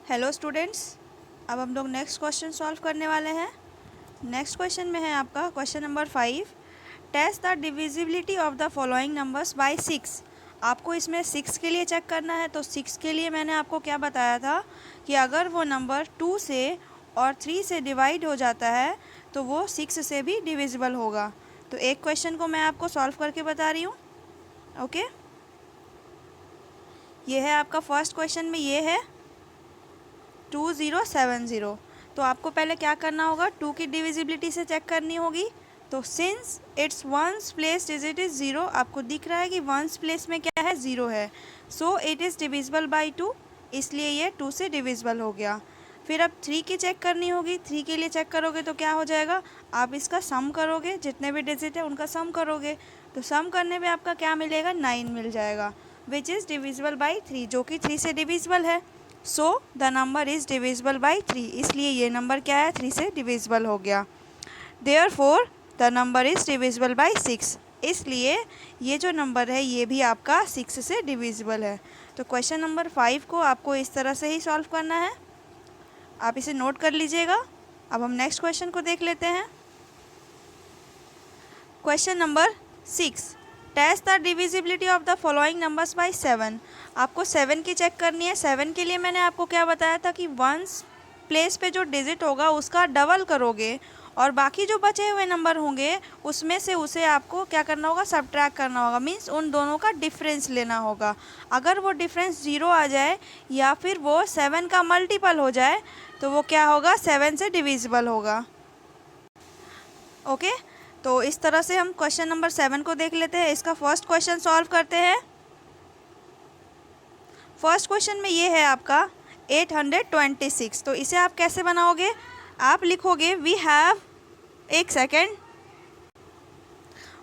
Hello students, अब हम लोग नेक्स्ट क्वेश्चन सॉल्व करने वाले हैं। नेक्स्ट क्वेश्चन में है आपका question number 5। Test the divisibility of the following numbers by 6। आपको इसमें 6 के लिए चेक करना है। तो 6 के लिए मैंने आपको क्या बताया था कि अगर वो नंबर 2 से और 3 से डिवाइड हो जाता है तो वो 6 से भी डिविजिबल होगा। तो एक क्वेश्चन को मैं आपको सॉल्व करके बता रही हूँ। ओके, ये है आपका फर्स्ट क्वेश्चन में, ये है 2070। तो आपको पहले क्या करना होगा, 2 की डिविजिबिलिटी से चेक करनी होगी। तो since it's ones place digit is 0, आपको दिख रहा है कि वंस प्लेस में क्या है, 0 है। So it is divisible by 2, इसलिए ये 2 से डिविजिबल हो गया। फिर अब 3 की चेक करनी होगी। 3 के लिए चेक करोगे तो क्या हो जाएगा, आप इसका सम करोगे, जितने भी डिजिट है उनका सम करोगे। तो सम करने में आपका क्या मिलेगा, 9 मिल जाएगा, विच इज़ डिविजिबल बाई 3, जो कि 3 से डिविजिबल है। सो the number is divisible by 3, इसलिए ये नंबर क्या है, 3 से डिविजिबल हो गया। Therefore the number is divisible by 6, इसलिए ये जो नंबर है ये भी आपका 6 से डिविजिबल है। तो क्वेश्चन नंबर 5 को आपको इस तरह से ही सॉल्व करना है, आप इसे नोट कर लीजिएगा। अब हम नेक्स्ट क्वेश्चन को देख लेते हैं। Question number 6, test the divisibility of the following numbers by 7। आपको 7 की चेक करनी है। 7 के लिए मैंने आपको क्या बताया था कि वंस प्लेस पे जो डिजिट होगा उसका डबल करोगे और बाकी जो बचे हुए नंबर होंगे उसमें से उसे आपको क्या करना होगा, सब्ट्रैक्ट करना होगा। मीन्स उन दोनों का डिफरेंस लेना होगा। अगर वो डिफरेंस 0 आ जाए या फिर वो 7 का मल्टीपल हो जाए तो वो क्या होगा, 7 से डिविजिबल होगा। ओके, तो इस तरह से हम क्वेश्चन नंबर 7 को देख लेते हैं। इसका फर्स्ट क्वेश्चन सॉल्व करते हैं। फर्स्ट क्वेश्चन में ये है आपका 826। तो इसे आप कैसे बनाओगे, आप लिखोगे वी हैव, एक सेकेंड,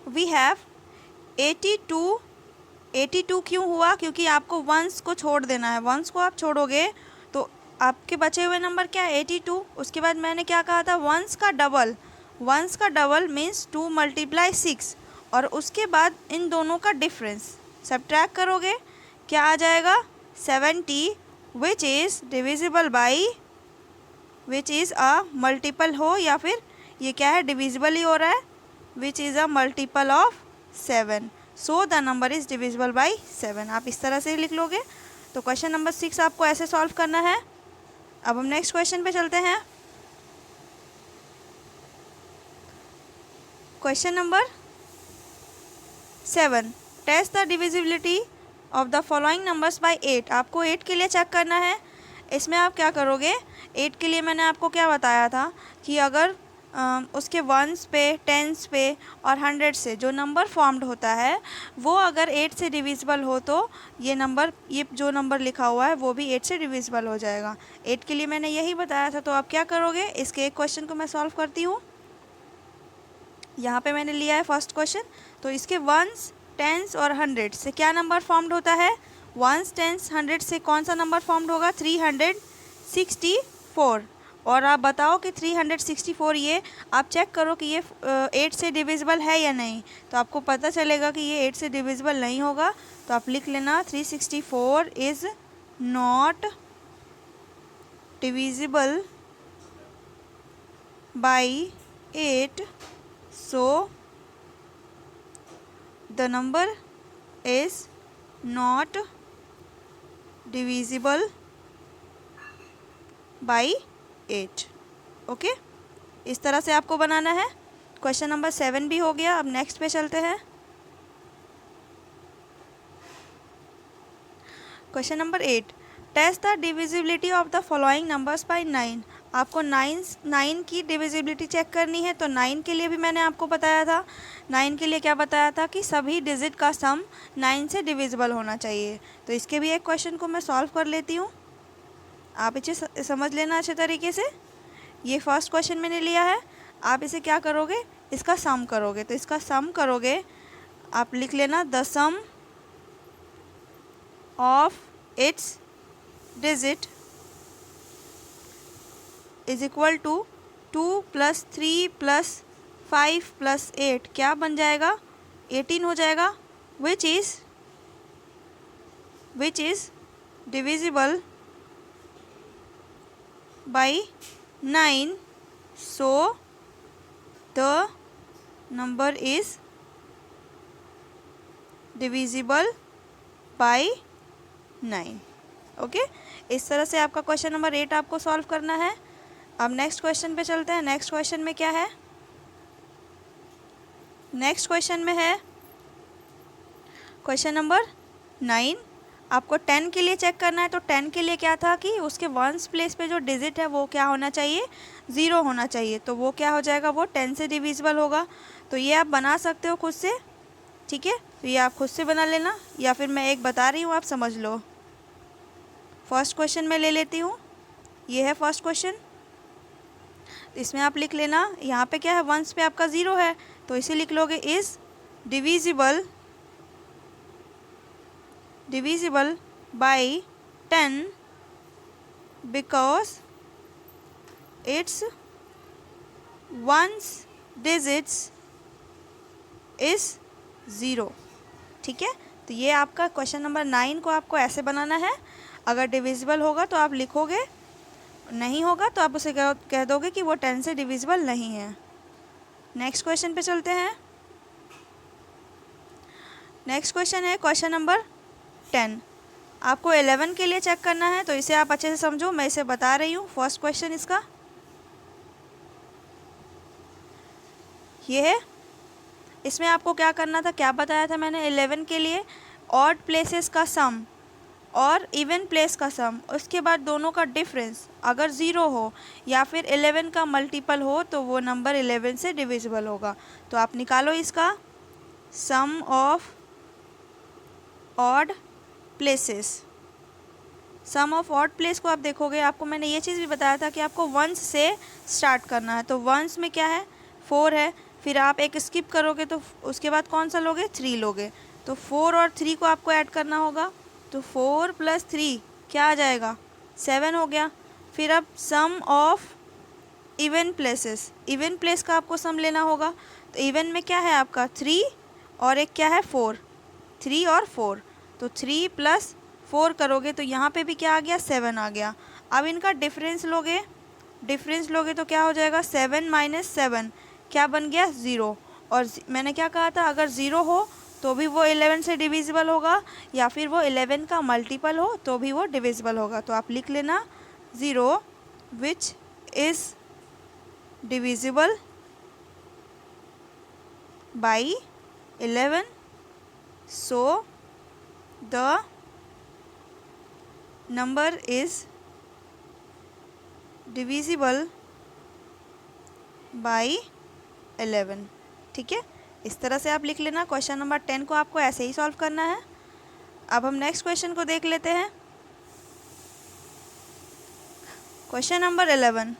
वी हैव 82। 82 क्यों हुआ, क्योंकि आपको वंस को छोड़ देना है। वंस को आप छोड़ोगे तो आपके बचे हुए नंबर क्या है, 82। उसके बाद मैंने क्या कहा था, वंस का डबल। वंस का डबल मीन्स 2 × 6, और उसके बाद इन दोनों का डिफरेंस सब्ट्रैक्ट करोगे, क्या आ जाएगा, 70, विच is divisible by, which is a multiple हो या फिर ये क्या है, डिविजिबल ही हो रहा है, which is a multiple of 7। So the number is divisible by 7। आप इस तरह से ही लिख लोगे। तो क्वेश्चन नंबर 6 आपको ऐसे सॉल्व करना है। अब हम नेक्स्ट क्वेश्चन पे चलते हैं। Question number 7, test the divisibility of the following numbers by 8। आपको 8 के लिए चेक करना है। इसमें आप क्या करोगे, 8 के लिए मैंने आपको क्या बताया था कि अगर उसके वंस पे, टेंस पे और 100 से जो नंबर फॉर्म्ड होता है वो अगर 8 से डिविजिबल हो तो ये नंबर, ये जो नंबर लिखा हुआ है वो भी 8 से डिविजिबल हो जाएगा। 8 के लिए मैंने यही बताया था। तो आप क्या करोगे, इसके एक क्वेश्चन को मैं सॉल्व करती हूँ। यहाँ पे मैंने लिया है फर्स्ट क्वेश्चन। तो इसके वंस, टेंस और 100 से क्या नंबर फॉर्म्ड होता है, वंस, टेंस, 100 से कौन सा नंबर फॉर्म्ड होगा, 364। और आप बताओ कि 364 ये आप चेक करो कि ये 8 से डिविजिबल है या नहीं। तो आपको पता चलेगा कि ये 8 से डिविजिबल नहीं होगा। तो आप लिख लेना 364 is not divisible by 8, so the number is not divisible by 8। Okay, इस तरह से आपको बनाना है। क्वेश्चन नंबर 7 भी हो गया। अब नेक्स्ट पे चलते हैं। Question number 8, test the divisibility of the following numbers by 9। आपको 9 की डिविजिबिलिटी चेक करनी है। तो 9 के लिए भी मैंने आपको बताया था। 9 के लिए क्या बताया था कि सभी डिजिट का सम 9 से डिविजिबल होना चाहिए। तो इसके भी एक क्वेश्चन को मैं सॉल्व कर लेती हूँ, आप इसे समझ लेना अच्छे तरीके से। ये फर्स्ट क्वेश्चन मैंने लिया है। आप इसे क्या करोगे, इसका सम करोगे। तो इसका सम करोगे, आप लिख लेना the sum of its digit is equal to 2 + 3 + 5 + 8 क्या बन जाएगा, 18 हो जाएगा, विच is divisible by 9, so the number is divisible by 9। Okay, इस तरह से आपका क्वेश्चन नंबर 8 आपको सॉल्व करना है। अब नेक्स्ट क्वेश्चन पे चलते हैं। नेक्स्ट क्वेश्चन में क्या है? नेक्स्ट क्वेश्चन में है क्वेश्चन नंबर 9। आपको 10 के लिए चेक करना है। तो 10 के लिए क्या था कि उसके वंस प्लेस पे जो डिजिट है वो क्या होना चाहिए? 0 होना चाहिए। तो वो क्या हो जाएगा? वो 10 से डिविजिबल होगा। तो ये आप बना सकते हो खुद से, ठीक है? तो ये आप खुद से बना लेना, या फिर मैं एक बता रही हूँ, आप समझ लो। फर्स्ट क्वेश्चन मैं ले लेती हूँ। ये है फर्स्ट क्वेश्चन, इसमें आप लिख लेना। यहाँ पे क्या है? वंस पे आपका 0 है, तो इसे लिख लोगे is divisible by 10 because its ones digits is 0। ठीक है, तो ये आपका क्वेश्चन नंबर 9 को आपको ऐसे बनाना है। अगर डिविजिबल होगा तो आप लिखोगे, नहीं होगा तो आप उसे कह दोगे कि वो 10 से डिविजिबल नहीं है। नेक्स्ट क्वेश्चन पे चलते हैं। नेक्स्ट क्वेश्चन है क्वेश्चन नंबर 10। आपको 11 के लिए चेक करना है, तो इसे आप अच्छे से समझो, मैं इसे बता रही हूँ। फर्स्ट क्वेश्चन इसका ये है। इसमें आपको क्या करना था, क्या बताया था मैंने? 11 के लिए ऑड प्लेसेस का सम और इवन प्लेस का सम, उसके बाद दोनों का डिफरेंस अगर 0 हो या फिर 11 का मल्टीपल हो तो वो नंबर 11 से डिविजिबल होगा। तो आप निकालो इसका sum of odd places. Sum of odd place को आप देखोगे, आपको मैंने ये चीज़ भी बताया था कि आपको वंस से स्टार्ट करना है। तो वंस में क्या है? 4 है। फिर आप एक स्किप करोगे तो उसके बाद कौन सा लोगे? 3 लोगे। तो 4 और 3 को आपको ऐड करना होगा। तो 4 + 3 क्या आ जाएगा? 7 हो गया। फिर अब sum of even places, even place का आपको सम लेना होगा। तो इवन में क्या है आपका? 3 और एक क्या है? 4। 3 और 4, तो 3 + 4 करोगे तो यहाँ पे भी क्या आ गया? 7 आ गया। अब इनका डिफरेंस लोगे तो क्या हो जाएगा? 7 - 7 क्या बन गया? 0। और मैंने क्या कहा था? अगर 0 हो तो भी वो 11 से डिविजिबल होगा, या फिर वो 11 का मल्टीपल हो तो भी वो डिविजिबल होगा। तो आप लिख लेना 0 विच is divisible by 11, so the number is divisible by 11। ठीक है, इस तरह से आप लिख लेना। क्वेश्चन नंबर 10 को आपको ऐसे ही सॉल्व करना है। अब हम नेक्स्ट क्वेश्चन को देख लेते हैं। Question number 11।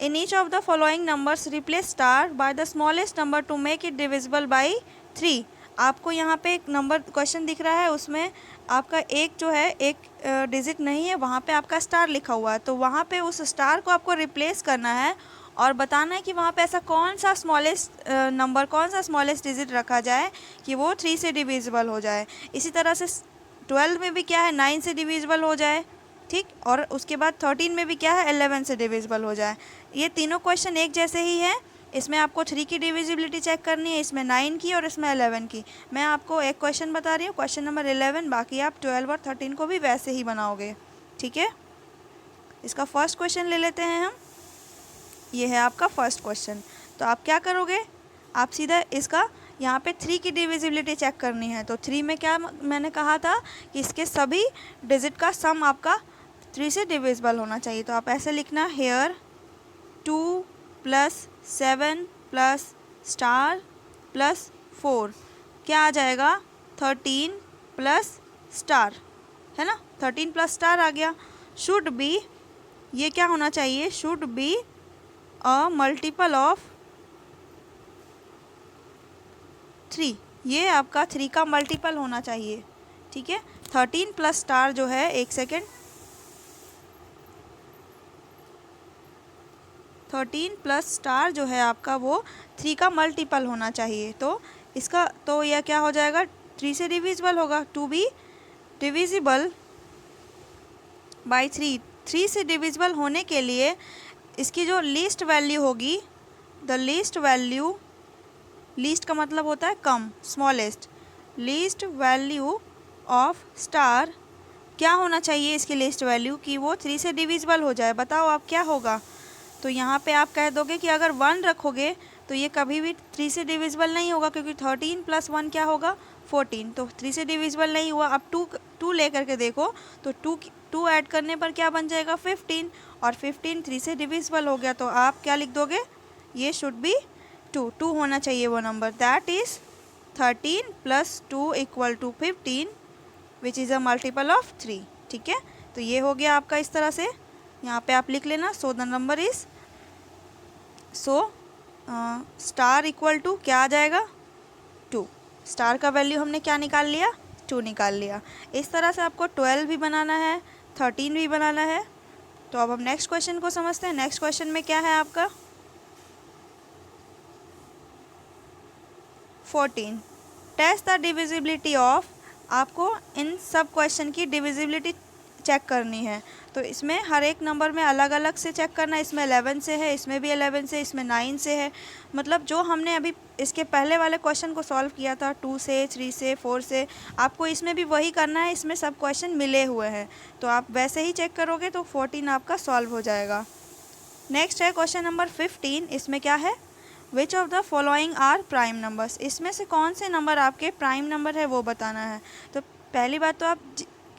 In each of the following numbers replace star by the smallest number two make it divisible by 3। आपको यहाँ पे एक नंबर क्वेश्चन दिख रहा है, उसमें आपका एक जो है एक डिजिट नहीं है, वहाँ पे आपका स्टार लिखा हुआ है। तो वहाँ पे उस स्टार को आपको रिप्लेस करना है और बताना है कि वहाँ पे ऐसा कौन सा स्मॉलेस्ट डिजिट रखा जाए कि वो 3 से डिविजिबल हो जाए। इसी तरह से 12 में भी क्या है? 9 से डिविजिबल हो जाए, ठीक। और उसके बाद 13 में भी क्या है? 11 से डिविजिबल हो जाए। ये तीनों क्वेश्चन एक जैसे ही हैं। इसमें आपको 3 की डिविजिबिलिटी चेक करनी है, इसमें 9 की और इसमें 11 की। मैं आपको एक क्वेश्चन बता रही हूँ, क्वेश्चन नंबर 11, बाकी आप 12 और 13 को भी वैसे ही बनाओगे, ठीक है। इसका फर्स्ट क्वेश्चन ले लेते हैं हम। ये है आपका फर्स्ट क्वेश्चन। तो आप क्या करोगे? आप सीधा इसका यहाँ पे 3 की डिविजिबिलिटी चेक करनी है। तो 3 में क्या मैंने कहा था कि इसके सभी डिजिट का सम आपका 3 से डिविजिबल होना चाहिए। तो आप ऐसे लिखना, हेयर 2 + 7 + स्टार + 4 क्या आ जाएगा? 13 + स्टार, है ना। 13 + स्टार आ गया। शुड बी, ये क्या होना चाहिए? Should be a multiple of 3। ये आपका 3 का मल्टीपल होना चाहिए, ठीक है। 13 + स्टार जो है, एक सेकेंड, 13 + स्टार जो है आपका वो 3 का मल्टीपल होना चाहिए। तो इसका तो यह क्या हो जाएगा? 3 से डिविजिबल होगा। टू बी डिविजिबल बाई 3, 3 से डिविजिबल होने के लिए इसकी जो लीस्ट वैल्यू होगी, द लीस्ट वैल्यू, लीस्ट का मतलब होता है कम, smallest, least value of star क्या होना चाहिए इसकी लीस्ट वैल्यू कि वो 3 से डिविजिबल हो जाए। बताओ आप क्या होगा। तो यहाँ पे आप कह दोगे कि अगर 1 रखोगे तो ये कभी भी 3 से डिविजिबल नहीं होगा, क्योंकि 13 + 1 क्या होगा 14, तो 3 से डिविजिबल नहीं हुआ। अब 2 लेकर के देखो तो 2 ऐड करने पर क्या बन जाएगा 15, और 15 3 से डिविजिबल हो गया, तो आप क्या लिख दोगे, ये शुड बी 2 होना चाहिए वो number, that is 13 + 2 = 15 which is a multiple of 3। ठीक है, तो ये हो गया आपका इस तरह से, यहाँ पे आप लिख लेना। So the number is, star equal to क्या आ जाएगा 2। स्टार का वैल्यू हमने क्या निकाल लिया 2 निकाल लिया। इस तरह से आपको 12 भी बनाना है, 13 भी बनाना है। तो अब हम नेक्स्ट क्वेश्चन को समझते हैं। नेक्स्ट क्वेश्चन में क्या है आपका 14, टेस्ट द डिविजिबिलिटी ऑफ, आपको इन सब क्वेश्चन की डिविजिबिलिटी चेक करनी है। तो इसमें हर एक नंबर में अलग अलग से चेक करना है। इसमें 11 से है, इसमें भी 11 से, इसमें 9 से है। मतलब जो हमने अभी इसके पहले वाले क्वेश्चन को सॉल्व किया था 2 से, 3 से, 4 से, आपको इसमें भी वही करना है। इसमें सब क्वेश्चन मिले हुए हैं, तो आप वैसे ही चेक करोगे तो 14 आपका सॉल्व हो जाएगा। नेक्स्ट है क्वेश्चन नंबर 15। इसमें क्या है, which of the following are prime numbers, इसमें से कौन से नंबर आपके प्राइम नंबर है वो बताना है। तो पहली बात तो आप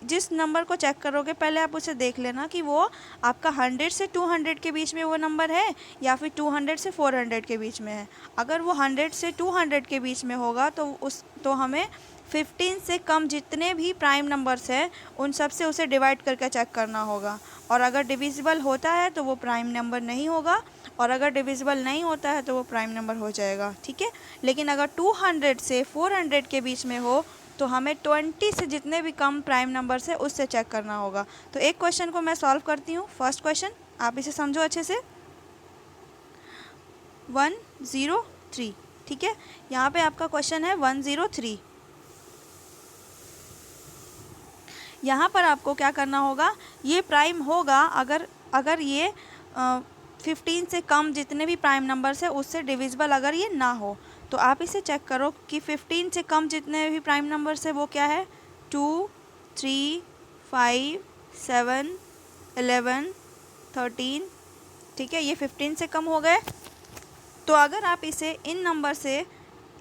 जिस नंबर को चेक करोगे पहले आप उसे देख लेना कि वो आपका 100 से 200 के बीच में वो नंबर है या फिर 200 से 400 के बीच में है। अगर वो 100 से 200 के बीच में होगा तो हमें 15 से कम जितने भी प्राइम नंबर्स हैं उन सब से उसे डिवाइड करके चेक करना होगा। और अगर डिविजिबल होता है तो वो प्राइम नंबर नहीं होगा, और अगर डिविजिबल नहीं होता है तो वो प्राइम नंबर हो जाएगा। ठीक है, लेकिन अगर 200 से 400 के बीच में हो तो हमें 20 से जितने भी कम प्राइम नंबर है उससे चेक करना होगा। तो एक क्वेश्चन को मैं सॉल्व करती हूँ। फर्स्ट क्वेश्चन आप इसे समझो अच्छे से, 103। ठीक है, यहाँ पे आपका क्वेश्चन है 103। यहाँ पर आपको क्या करना होगा, ये प्राइम होगा अगर ये 15 से कम जितने भी प्राइम नंबर्स है उससे डिविजिबल अगर ये ना हो। तो आप इसे चेक करो कि 15 से कम जितने भी प्राइम नंबर्स है वो क्या है 2, 3, 5, 7, 11, 13। ठीक है, ये 15 से कम हो गए। तो अगर आप इसे इन नंबर से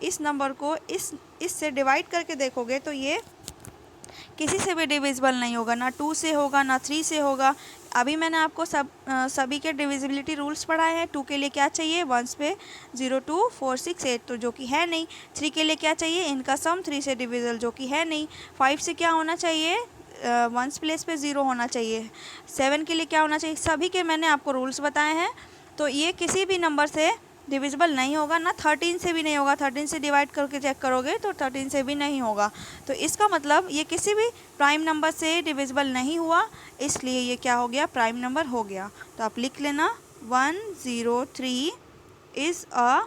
इस नंबर को इससे डिवाइड करके देखोगे तो ये किसी से भी डिविजिबल नहीं होगा, ना 2 से होगा ना 3 से होगा। अभी मैंने आपको सभी के डिविजिबिलिटी रूल्स पढ़ाए हैं। 2 के लिए क्या चाहिए, 1 पे 0, 2, 4, 6, 8 तो जो कि है नहीं। 3 के लिए क्या चाहिए, इनका सम 3 से डिविजिबल जो कि है नहीं। 5 से क्या होना चाहिए, 1 प्लेस पे 0 होना चाहिए। 7 के लिए क्या होना चाहिए, सभी के मैंने आपको रूल्स बताए हैं। तो ये किसी भी नंबर से डिविजिबल नहीं होगा, ना 13 से भी नहीं होगा। 13 से डिवाइड करके चेक करोगे तो 13 से भी नहीं होगा। तो इसका मतलब ये किसी भी प्राइम नंबर से डिविजिबल नहीं हुआ, इसलिए ये क्या हो गया, प्राइम नंबर हो गया। तो आप लिख लेना 103 is a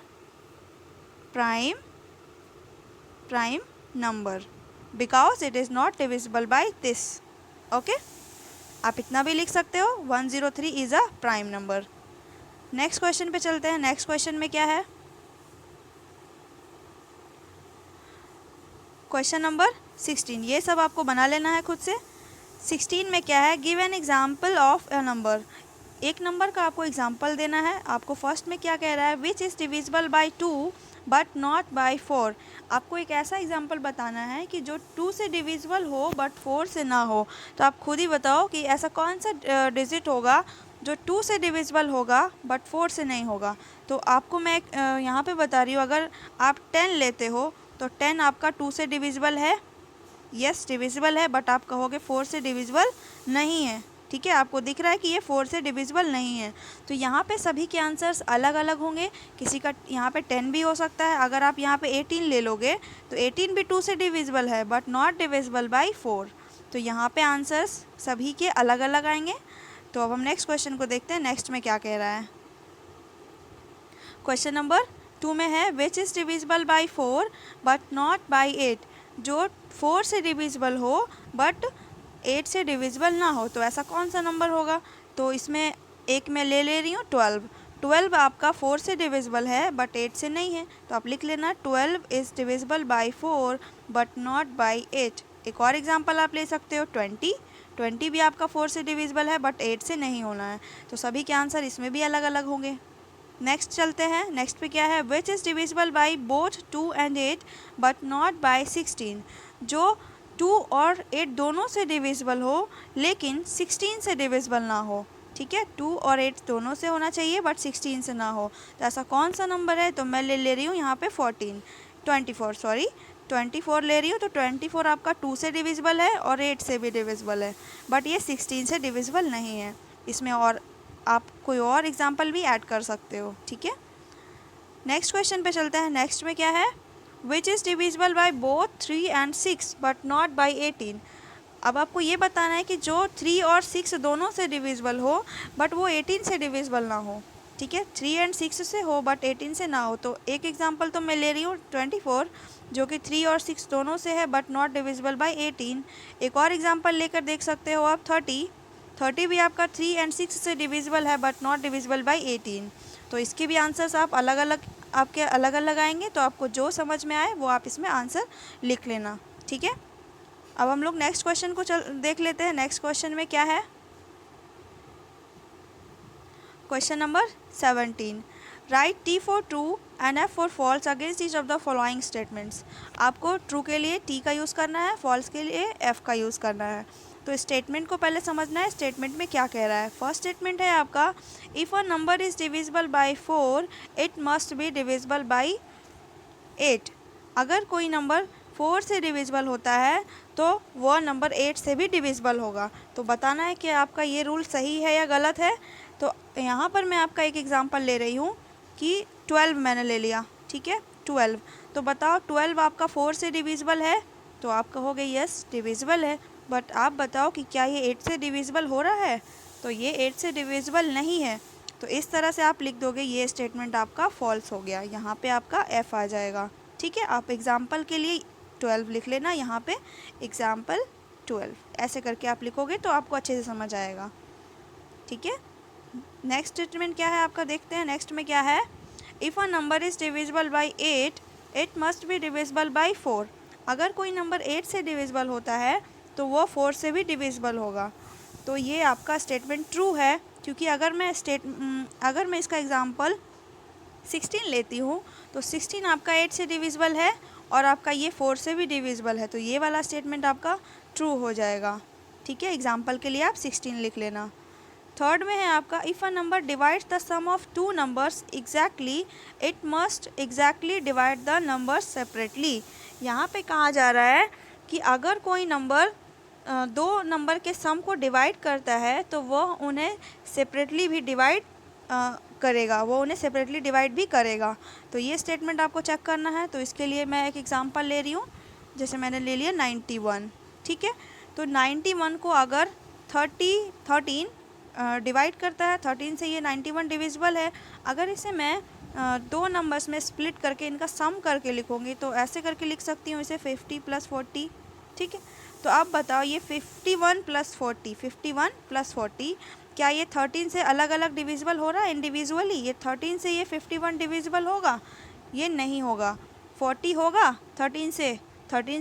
prime number because it is not divisible by this. Okay, आप इतना भी लिख सकते हो, 103 is a prime number. Next question पे चलते हैं। नेक्स्ट क्वेश्चन में क्या है, क्वेश्चन नंबर 16। ये सब आपको बना लेना है खुद से। 16 में क्या है, give an example of a number, एक नंबर का आपको एग्जाम्पल देना है। आपको फर्स्ट में क्या कह रहा है, which is divisible by 2 but not by 4। आपको एक ऐसा एग्जाम्पल बताना है कि जो 2 से डिविजिबल हो बट 4 से ना हो। तो आप खुद ही बताओ कि ऐसा कौन सा डिजिट होगा जो 2 से डिविजिबल होगा बट 4 से नहीं होगा। तो आपको मैं यहाँ पे बता रही हूँ, अगर आप 10 लेते हो तो 10 आपका 2 से डिविजिबल है, यस डिविजिबल है, बट आप कहोगे 4 से डिविजिबल नहीं है। ठीक है, आपको दिख रहा है कि ये 4 से डिविजिबल नहीं है। तो यहाँ पे सभी के आंसर्स अलग अलग होंगे। किसी का यहाँ पे 10 भी हो सकता है। अगर आप यहाँ पे 18 ले लोगे तो 18 भी 2 से डिविजिबल है बट नॉट डिविजिबल बाय 4। तो यहाँ पे आंसर्स सभी के अलग अलग आएंगे। तो अब हम नेक्स्ट क्वेश्चन को देखते हैं, नेक्स्ट में क्या कह रहा है। क्वेश्चन नंबर 2 में है, which is divisible by 4 but not by 8। जो 4 से डिविजिबल हो बट 8 से डिविजिबल ना हो, तो ऐसा कौन सा नंबर होगा? तो इसमें एक मैं ले रही हूँ 12। 12 आपका 4 से डिविजिबल है बट 8 से नहीं है, तो आप लिख लेना 12 is divisible by 4 but not by 8। एक और एग्जांपल आप ले सकते हो 20। 20 भी आपका 4 से डिविजिबल है बट 8 से नहीं होना है, तो सभी के आंसर इसमें भी अलग अलग होंगे। नेक्स्ट चलते हैं। नेक्स्ट पे क्या है? Which is divisible by both 2 and 8 but not by 16। जो 2 और 8 दोनों से डिविजिबल हो लेकिन 16 से डिविजिबल ना हो। ठीक है, 2 और 8 दोनों से होना चाहिए बट 16 से ना हो, तो ऐसा कौन सा नंबर है? तो मैं ले रही हूँ यहाँ पे 24 ले रही हूँ। तो 24 आपका 2 से डिविजिबल है और 8 से भी डिविजिबल है, बट ये 16 से डिविजिबल नहीं है। इसमें और आप कोई और एग्जाम्पल भी ऐड कर सकते हो। ठीक है, नेक्स्ट क्वेश्चन पे चलते हैं। नेक्स्ट में क्या है? Which is divisible by both 3 and 6 but not by 18। अब आपको ये बताना है कि जो 3 और 6 दोनों से डिविजिबल हो बट वो 18 से डिविजिबल ना हो। ठीक है, 3 एंड 6 से हो बट 18 से ना हो। तो एक एग्जांपल तो मैं ले रही हूँ 24, जो कि 3 और 6 दोनों से है बट नॉट डिविजिबल बाय 18। एक और एग्जांपल लेकर देख सकते हो आप 30 भी आपका 3 एंड 6 से डिविजिबल है बट नॉट डिविजिबल बाय 18। तो इसके भी आंसर्स आप अलग अलग आएंगे, तो आपको जो समझ में आए वो आप इसमें आंसर लिख लेना। ठीक है, अब हम लोग नेक्स्ट क्वेश्चन को देख लेते हैं। नेक्स्ट क्वेश्चन में क्या है? Question number 17। Write T for true and F for false against each of the following statements. आपको ट्रू के लिए T का यूज़ करना है, फॉल्स के लिए F का यूज़ करना है। तो स्टेटमेंट को पहले समझना है, स्टेटमेंट में क्या कह रहा है। फर्स्ट स्टेटमेंट है आपका, if a number is divisible by 4 it must be divisible by 8। अगर कोई नंबर 4 से डिविजिबल होता है तो वह नंबर 8 से भी डिविजिबल होगा। तो बताना है कि आपका ये रूल सही है या गलत है। तो यहाँ पर मैं आपका एक एग्जांपल ले रही हूँ कि 12 मैंने ले लिया। ठीक है, 12। तो बताओ 12 आपका 4 से डिविजिबल है? तो आप कहोगे यस डिविजिबल है, बट आप बताओ कि क्या ये 8 से डिविजिबल हो रहा है? तो ये 8 से डिविजिबल नहीं है। तो इस तरह से आप लिख दोगे, ये स्टेटमेंट आपका फॉल्स हो गया। यहाँ पे आपका F आ जाएगा। ठीक है, आप एग्जाम्पल के लिए 12 लिख लेना, यहाँ पे एग्जाम्पल 12 ऐसे करके आप लिखोगे तो आपको अच्छे से समझ आएगा। ठीक है, नेक्स्ट स्टेटमेंट क्या है आपका, देखते हैं। नेक्स्ट में क्या है? If a number is divisible by 8 it must be divisible by 4। अगर कोई नंबर 8 से डिविजिबल होता है तो वो 4 से भी डिविजिबल होगा। तो ये आपका स्टेटमेंट ट्रू है, क्योंकि अगर मैं इसका एग्जाम्पल 16 लेती हूँ तो 16 आपका 8 से डिविजिबल है और आपका ये 4 से भी डिविजिबल है, तो ये वाला स्टेटमेंट आपका ट्रू हो जाएगा। ठीक है, एग्जाम्पल के लिए आप 16 लिख लेना। थर्ड में है आपका, if a number divides the sum of 2 numbers exactly it must exactly divide the numbers separately. यहाँ पे कहा जा रहा है कि अगर कोई नंबर 2 नंबर के सम को डिवाइड करता है तो वह उन्हें सेपरेटली भी डिवाइड करेगा, वो उन्हें सेपरेटली डिवाइड भी करेगा। तो ये स्टेटमेंट आपको चेक करना है। तो इसके लिए मैं एक एग्जांपल ले रही हूँ, जैसे मैंने ले लिया 91। ठीक है, तो 91 को अगर 13 डिवाइड करता है, 13 से ये 91 डिविजिबल है। अगर इसे मैं 2 नंबर्स में स्प्लिट करके इनका सम करके लिखूँगी तो ऐसे करके लिख सकती हूँ इसे 50 + 40। ठीक है, तो अब बताओ ये 51 + 40 क्या ये 13 से अलग अलग डिविजिबल हो रहा है इंडिविजुअली? ये 13 से ये 51 डिविजिबल होगा? ये नहीं होगा। 40 होगा 13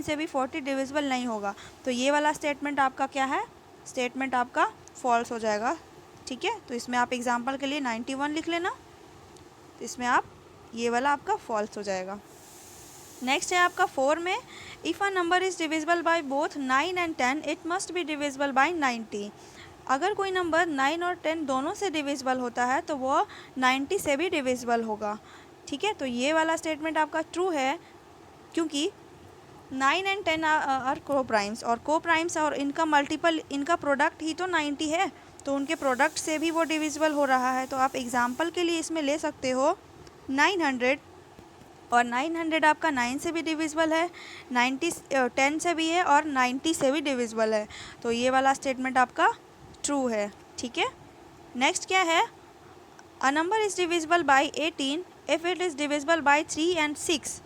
से भी 40 डिविजिबल नहीं होगा। तो ये वाला स्टेटमेंट आपका क्या है? स्टेटमेंट आपका फॉल्स हो जाएगा। ठीक है, तो इसमें आप एग्जांपल के लिए 91 लिख लेना, तो इसमें आप ये वाला आपका फॉल्स हो जाएगा। नेक्स्ट है आपका 4 में, if a number is divisible by both 9 and 10 it must be divisible by 90। अगर कोई नंबर 9 और 10 दोनों से डिविजिबल होता है तो वो 90 से भी डिविजिबल होगा। ठीक है, तो ये वाला स्टेटमेंट आपका ट्रू है, क्योंकि 9 एंड 10 आर को-प्राइम्स, और को-प्राइम्स और इनका मल्टीपल, इनका प्रोडक्ट ही तो 90 है, तो उनके प्रोडक्ट से भी वो डिविजिबल हो रहा है। तो आप एग्जांपल के लिए इसमें ले सकते हो 900, और 900 आपका 9 से भी डिविजिबल है, 10 से भी है और 90 से भी डिविजिबल है। तो ये वाला स्टेटमेंट आपका ट्रू है। ठीक है, नेक्स्ट क्या है? A number is divisible by 18 if it is divisible by 3 and 6।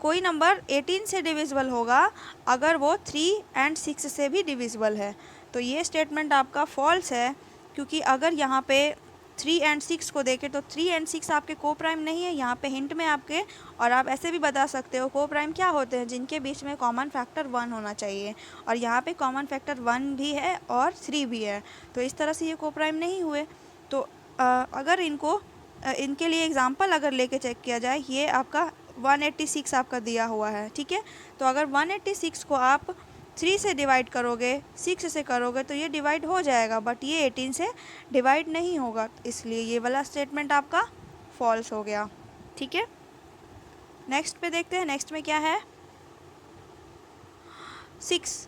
कोई नंबर 18 से डिविजिबल होगा अगर वो 3 एंड 6 से भी डिविजिबल है। तो ये स्टेटमेंट आपका फॉल्स है, क्योंकि अगर यहाँ पे 3 एंड 6 को देखें तो 3 एंड 6 आपके को प्राइम नहीं है। यहाँ पे हिंट में आपके, और आप ऐसे भी बता सकते हो को प्राइम क्या होते हैं, जिनके बीच में कॉमन फैक्टर 1 होना चाहिए, और यहाँ पे कॉमन फैक्टर 1 भी है और 3 भी है, तो इस तरह से ये को प्राइम नहीं हुए। तो अगर इनके लिए एग्जाम्पल अगर लेके चेक किया जाए, ये आपका 186 आपका दिया हुआ है, ठीक है। तो अगर 186 को आप 3 से डिवाइड करोगे, 6 से करोगे तो ये डिवाइड हो जाएगा, बट ये 18 से डिवाइड नहीं होगा, इसलिए ये वाला स्टेटमेंट आपका फॉल्स हो गया, ठीक है। नेक्स्ट पे देखते हैं, नेक्स्ट में क्या है 6।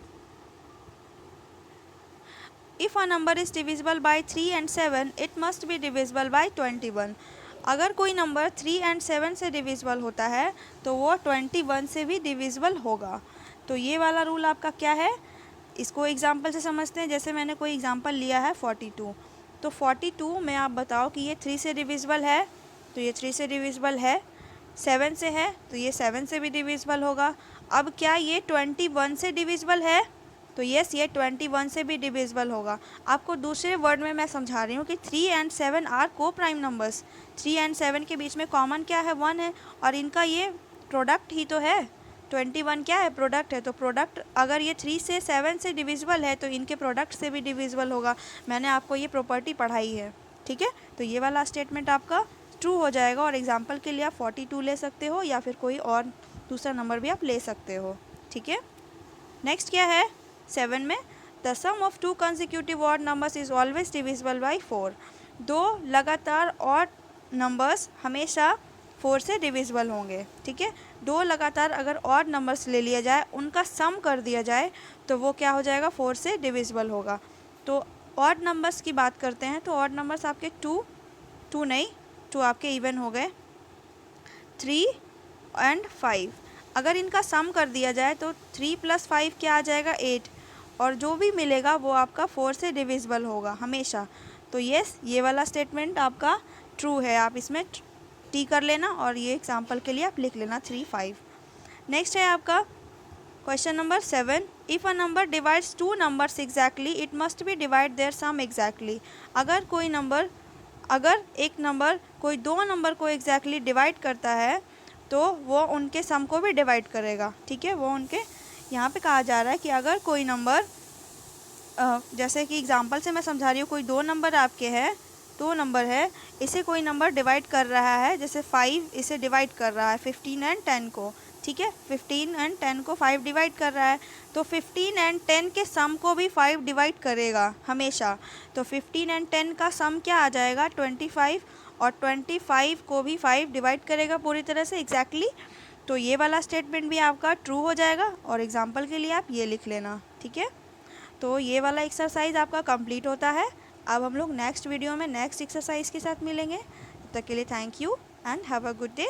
If a number is divisible bye 3 and 7 it must be divisible by 21। अगर कोई नंबर 3 एंड 7 से डिविजिबल होता है तो वो 21 से भी डिविजिबल होगा। तो ये वाला रूल आपका क्या है, इसको एग्जांपल से समझते हैं। जैसे मैंने कोई एग्जांपल लिया है 42, तो 42 में आप बताओ कि ये 3 से डिविजिबल है, तो ये 3 से डिविजिबल है, 7 से है तो ये 7 से भी डिविजिबल होगा। अब क्या ये 21 से डिविजिबल है, तो यस ये 21 से भी डिविजिबल होगा। आपको दूसरे वर्ड में मैं समझा रही हूँ कि 3 एंड 7 आर को प्राइम नंबर्स। 3 एंड 7 के बीच में कॉमन क्या है, 1 है, और इनका ये प्रोडक्ट ही तो है। 21 क्या है, प्रोडक्ट है, तो प्रोडक्ट अगर ये 3 से 7 से डिविजिबल है तो इनके प्रोडक्ट से भी डिविजिबल होगा। मैंने आपको ये प्रॉपर्टी पढ़ाई है, ठीक है। तो ये वाला स्टेटमेंट आपका ट्रू हो जाएगा, और एग्जाम्पल के लिए आप 42 ले सकते हो या फिर कोई और दूसरा नंबर भी आप ले सकते हो, ठीक है। नेक्स्ट क्या है 7 में, the sum of 2 consecutive odd numbers is always divisible by 4। 2 लगातार ऑड नंबर्स हमेशा 4 से डिविजिबल होंगे, ठीक है। 2 लगातार अगर ऑड नंबर्स ले लिया जाए, उनका सम कर दिया जाए तो वो क्या हो जाएगा, 4 से डिविजिबल होगा। तो ऑड नंबर्स की बात करते हैं, तो ऑड नंबर्स आपके 2 आपके इवन हो गए, 3 एंड 5। अगर इनका सम कर दिया जाए तो 3 + 5 क्या आ जाएगा, 8, और जो भी मिलेगा वो आपका 4 से डिविजिबल होगा हमेशा। तो यस ये वाला स्टेटमेंट आपका ट्रू है, आप इसमें टी कर लेना, और ये एग्जाम्पल के लिए आप लिख लेना 3, 5। नेक्स्ट है आपका question number 7, if a number divides 2 numbers exactly it must be divide their sum exactly. अगर एक नंबर कोई 2 नंबर को एग्जैक्टली डिवाइड करता है तो वो उनके सम को भी डिवाइड करेगा, ठीक है। वो उनके यहाँ पे कहा जा रहा है कि अगर कोई नंबर जैसे कि एग्जांपल से मैं समझा रही हूँ, कोई 2 नंबर आपके है, 2 नंबर है, इसे कोई नंबर डिवाइड कर रहा है, जैसे 5 इसे डिवाइड कर रहा है 15 एंड 10 को, ठीक है। 15 एंड 10 को 5 डिवाइड कर रहा है, तो 15 एंड 10 के सम को भी 5 डिवाइड करेगा हमेशा। तो 15 एंड 10 का सम क्या आ जाएगा, 25, और 25 को भी 5 डिवाइड करेगा पूरी तरह से एग्जैक्टली। तो ये वाला स्टेटमेंट भी आपका ट्रू हो जाएगा, और एग्जांपल के लिए आप ये लिख लेना, ठीक है। तो ये वाला एक्सरसाइज आपका कंप्लीट होता है। अब हम लोग नेक्स्ट वीडियो में नेक्स्ट एक्सरसाइज के साथ मिलेंगे। तब तक के लिए thank you and have a good day.